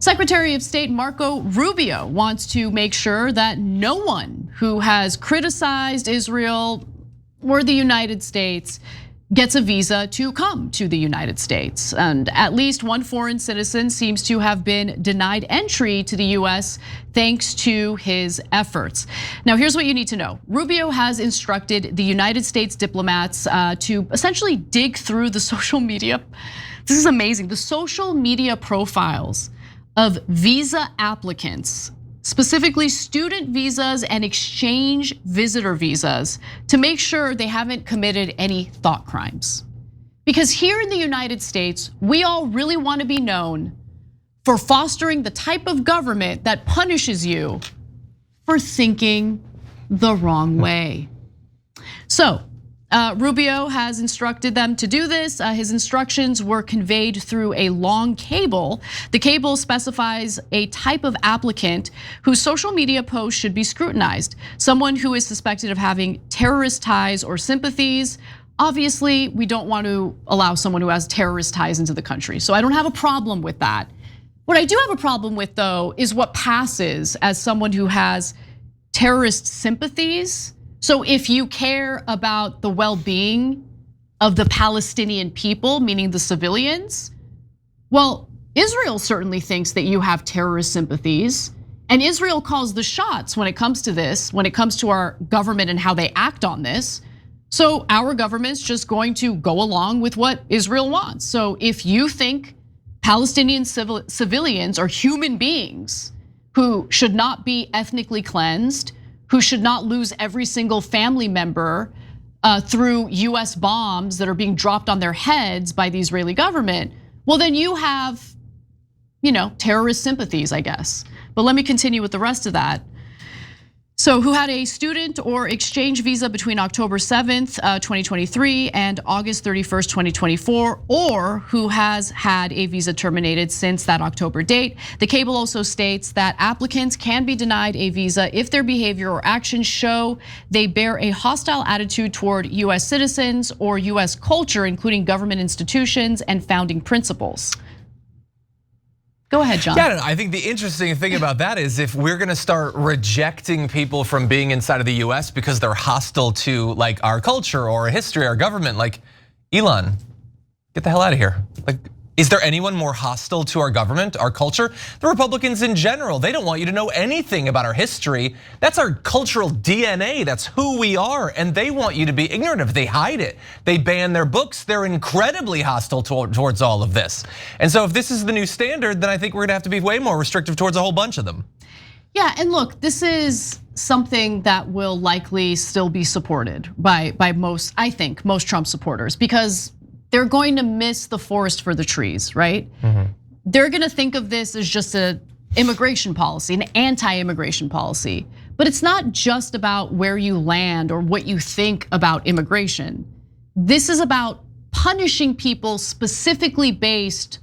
Secretary of State Marco Rubio wants to make sure that no one who has criticized Israel or the United States gets a visa to come to the United States. And at least one foreign citizen seems to have been denied entry to the US thanks to his efforts. Now, here's what you need to know. Rubio has instructed the United States diplomats to essentially dig through the social media. This is amazing. The social media profiles of visa applicants, specifically student visas and exchange visitor visas, to make sure they haven't committed any thought crimes. Because here in the United States, we all really want to be known for fostering the type of government that punishes you for thinking the wrong way. So, Rubio has instructed them to do this. His instructions were conveyed through a long cable. The cable specifies a type of applicant whose social media posts should be scrutinized. Someone who is suspected of having terrorist ties or sympathies. Obviously, we don't want to allow someone who has terrorist ties into the country. So I don't have a problem with that. What I do have a problem with, though, is what passes as someone who has terrorist sympathies. So if you care about the well-being of the Palestinian people, meaning the civilians, well, Israel certainly thinks that you have terrorist sympathies. And Israel calls the shots when it comes to this, when it comes to our government and how they act on this. So our government's just going to go along with what Israel wants. So if you think Palestinian civilians are human beings who should not be ethnically cleansed, who should not lose every single family member through US bombs that are being dropped on their heads by the Israeli government, well, then you have, terrorist sympathies, I guess. But let me continue with the rest of that. So who had a student or exchange visa between October 7th, 2023 and August 31st, 2024, or who has had a visa terminated since that October date. The cable also states that applicants can be denied a visa if their behavior or actions show they bear a hostile attitude toward US citizens or US culture, including government institutions and founding principles. Go ahead, John. Yeah, I think the interesting thing about that is if we're gonna start rejecting people from being inside of the US because they're hostile to like our culture or history, our government, like Elon, get the hell out of here. Like, is there anyone more hostile to our government, our culture? The Republicans in general, they don't want you to know anything about our history. That's our cultural DNA, that's who we are, and they want you to be ignorant of it. They hide it, they ban their books. They're incredibly hostile towards all of this. And so if this is the new standard, then I think we're gonna have to be way more restrictive towards a whole bunch of them. Yeah, and look, this is something that will likely still be supported by most, I think, most Trump supporters, because they're going to miss the forest for the trees, right? They're gonna think of this as just an immigration policy, an anti-immigration policy. But it's not just about where you land or what you think about immigration. This is about punishing people specifically based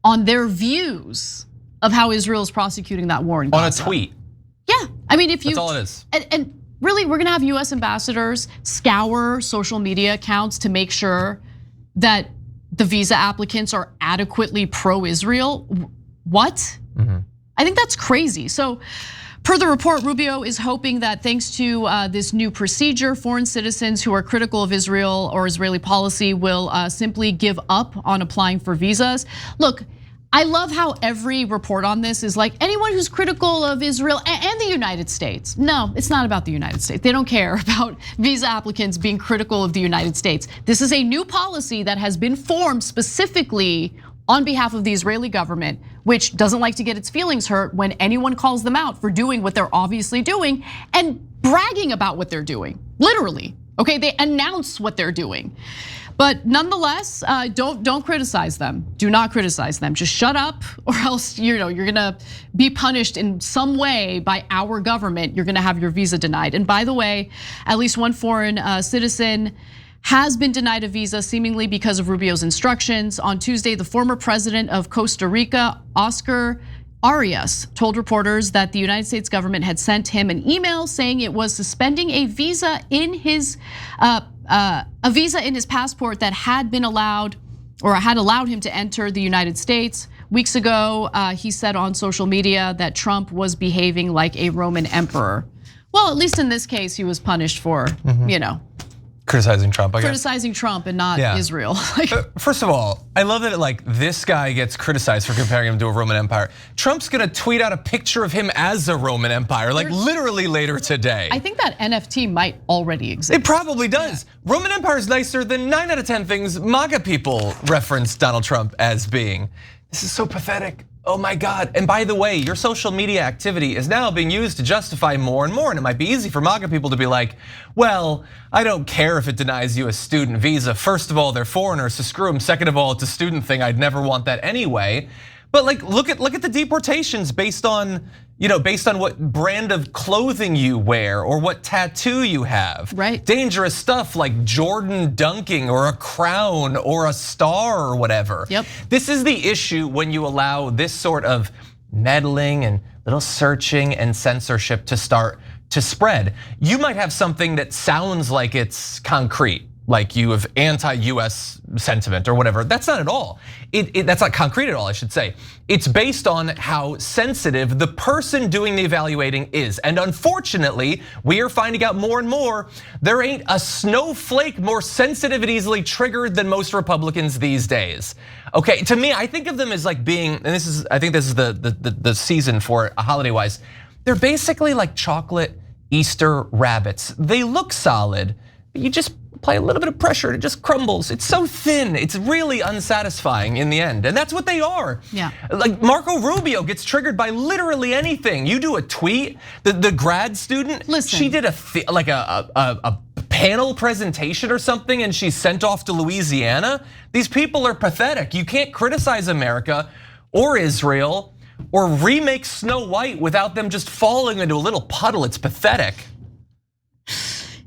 on their views of how Israel is prosecuting that war in Gaza. On a tweet. Yeah, I mean, if you- That's all it is. And really, we're gonna have US ambassadors scour social media accounts to make sure that the visa applicants are adequately pro-Israel. What? I think that's crazy. So per the report, Rubio is hoping that thanks to this new procedure, foreign citizens who are critical of Israel or Israeli policy will simply give up on applying for visas. Look, I love how every report on this is like anyone who's critical of Israel and the United States. No, it's not about the United States. They don't care about visa applicants being critical of the United States. This is a new policy that has been formed specifically on behalf of the Israeli government, which doesn't like to get its feelings hurt when anyone calls them out for doing what they're obviously doing and bragging about what they're doing, literally. Okay, they announce what they're doing. But nonetheless, don't criticize them. Do not criticize them. Just shut up, or else you're gonna be punished in some way by our government. You're gonna have your visa denied. And by the way, at least one foreign citizen has been denied a visa, seemingly because of Rubio's instructions. On Tuesday, the former president of Costa Rica, Oscar Arias, told reporters that the United States government had sent him an email saying it was suspending a visa in his passport that had been allowed or had allowed him to enter the United States Weeks ago, he said on social media that Trump was behaving like a Roman emperor. Well, at least in this case, he was punished for, criticizing Trump, I guess. Criticizing Trump and not Israel. First of all, I love that like this guy gets criticized for comparing him to a Roman Empire. Trump's gonna tweet out a picture of him as a Roman Empire, like literally later today. I think that NFT might already exist. It probably does. Yeah. Roman Empire is nicer than 9 out of 10 things MAGA people reference Donald Trump as being. This is so pathetic. Oh my God, and by the way, your social media activity is now being used to justify more and more, and it might be easy for MAGA people to be like, well, I don't care if it denies you a student visa. First of all, they're foreigners, so screw them. Second of all, it's a student thing, I'd never want that anyway. But like, look at the deportations based on, based on what brand of clothing you wear or what tattoo you have. Right. Dangerous stuff like Jordan dunking or a crown or a star or whatever. Yep. This is the issue when you allow this sort of meddling and little searching and censorship to start to spread. You might have something that sounds like it's concrete, like you have anti-US sentiment or whatever. That's not at all. That's not concrete at all, I should say. It's based on how sensitive the person doing the evaluating is. And unfortunately, we are finding out more and more, there ain't a snowflake more sensitive and easily triggered than most Republicans these days. Okay, to me, I think of them as like being, and I think this is the season for it, holiday-wise. They're basically like chocolate Easter rabbits. They look solid, but you just apply a little bit of pressure and it just crumbles. It's so thin, it's really unsatisfying in the end. And that's what they are. Yeah. Like Marco Rubio gets triggered by literally anything. You do a tweet, the grad student, listen, she did a panel presentation or something and she's sent off to Louisiana. These people are pathetic. You can't criticize America or Israel or remake Snow White without them just falling into a little puddle. It's pathetic.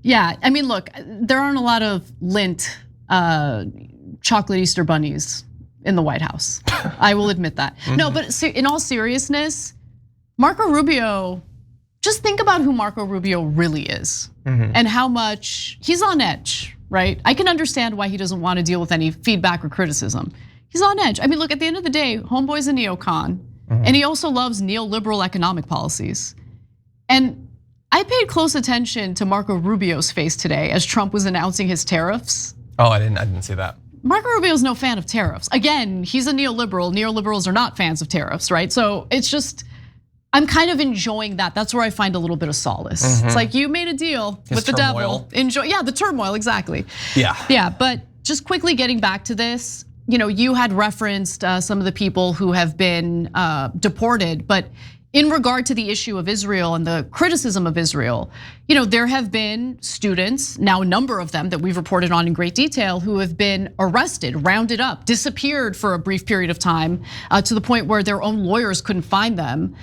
Yeah, I mean, look, there aren't a lot of lint chocolate Easter bunnies in the White House. I will admit that. No, but in all seriousness, Marco Rubio, just think about who Marco Rubio really is and how much he's on edge, right? I can understand why he doesn't want to deal with any feedback or criticism. He's on edge. I mean, look, at the end of the day, homeboy's a neocon, and he also loves neoliberal economic policies. And I paid close attention to Marco Rubio's face today as Trump was announcing his tariffs. Oh, I didn't see that. Marco Rubio's no fan of tariffs. Again, he's a neoliberal. Neoliberals are not fans of tariffs, right? So it's just, I'm kind of enjoying that. That's where I find a little bit of solace. It's like you made a deal with the devil. Enjoy, yeah, the turmoil, exactly. Yeah, but just quickly getting back to this, you had referenced some of the people who have been deported, but in regard to the issue of Israel and the criticism of Israel, there have been students, now a number of them that we've reported on in great detail, who have been arrested, rounded up, disappeared for a brief period of time to the point where their own lawyers couldn't find them.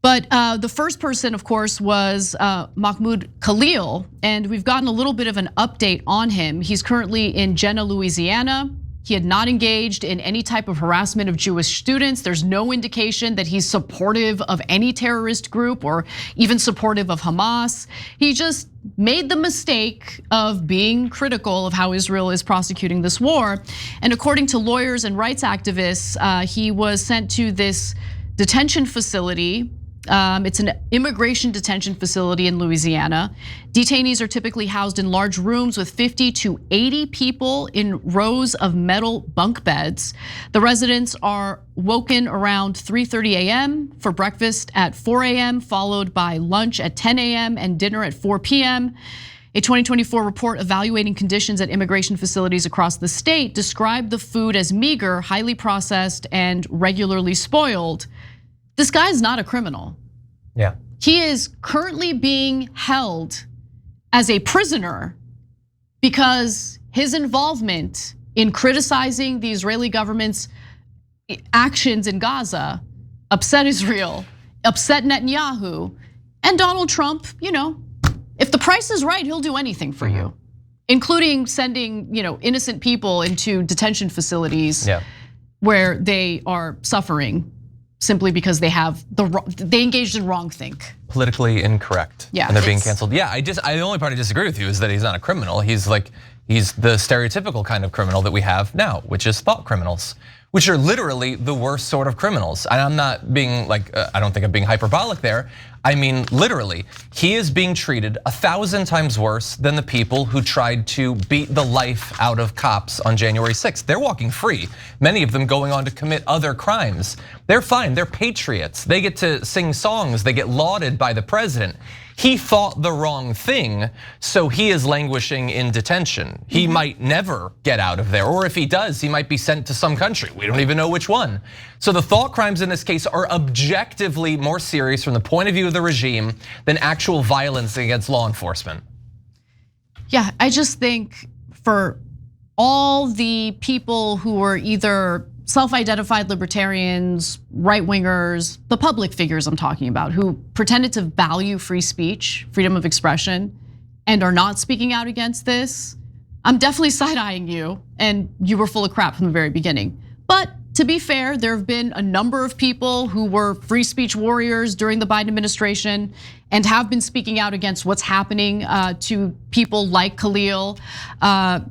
But the first person, of course, was Mahmoud Khalil, and we've gotten a little bit of an update on him. He's currently in Jena, Louisiana. He had not engaged in any type of harassment of Jewish students. There's no indication that he's supportive of any terrorist group or even supportive of Hamas. He just made the mistake of being critical of how Israel is prosecuting this war. And according to lawyers and rights activists, he was sent to this detention facility. It's an immigration detention facility in Louisiana. Detainees are typically housed in large rooms with 50 to 80 people in rows of metal bunk beds. The residents are woken around 3:30 a.m. for breakfast at 4 a.m., followed by lunch at 10 a.m. and dinner at 4 p.m. A 2024 report evaluating conditions at immigration facilities across the state described the food as meager, highly processed, and regularly spoiled. This guy's not a criminal. Yeah. He is currently being held as a prisoner because his involvement in criticizing the Israeli government's actions in Gaza upset Israel, upset Netanyahu, and Donald Trump, if the price is right, he'll do anything for you, including sending, innocent people into detention facilities where they are suffering simply because they engaged in wrongthink. Politically incorrect. Yeah, and they're being canceled. Yeah, the only part I disagree with you is that he's not a criminal. He's the stereotypical kind of criminal that we have now, which is thought criminals, which are literally the worst sort of criminals. And I'm not being like, I don't think I'm being hyperbolic there. I mean, literally, he is being treated 1,000 times worse than the people who tried to beat the life out of cops on January 6th. They're walking free, many of them going on to commit other crimes. They're fine, they're patriots. They get to sing songs, they get lauded by the president. He thought the wrong thing, so he is languishing in detention. He might never get out of there, or if he does, he might be sent to some country. We don't even know which one. So the thought crimes in this case are objectively more serious from the point of view of the regime than actual violence against law enforcement. Yeah, I just think for all the people who are either self-identified libertarians, right-wingers, the public figures I'm talking about, who pretended to value free speech, freedom of expression, and are not speaking out against this, I'm definitely side-eyeing you, and you were full of crap from the very beginning. But to be fair, there have been a number of people who were free speech warriors during the Biden administration and have been speaking out against what's happening to people like Khalil,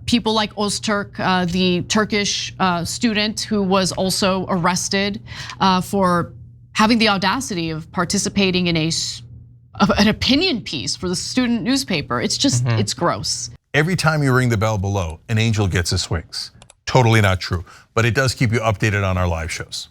people like Öztürk, the Turkish student who was also arrested for having the audacity of participating in an opinion piece for the student newspaper. It's just, it's gross. Every time you ring the bell below, an angel gets his wings. Totally not true, but it does keep you updated on our live shows.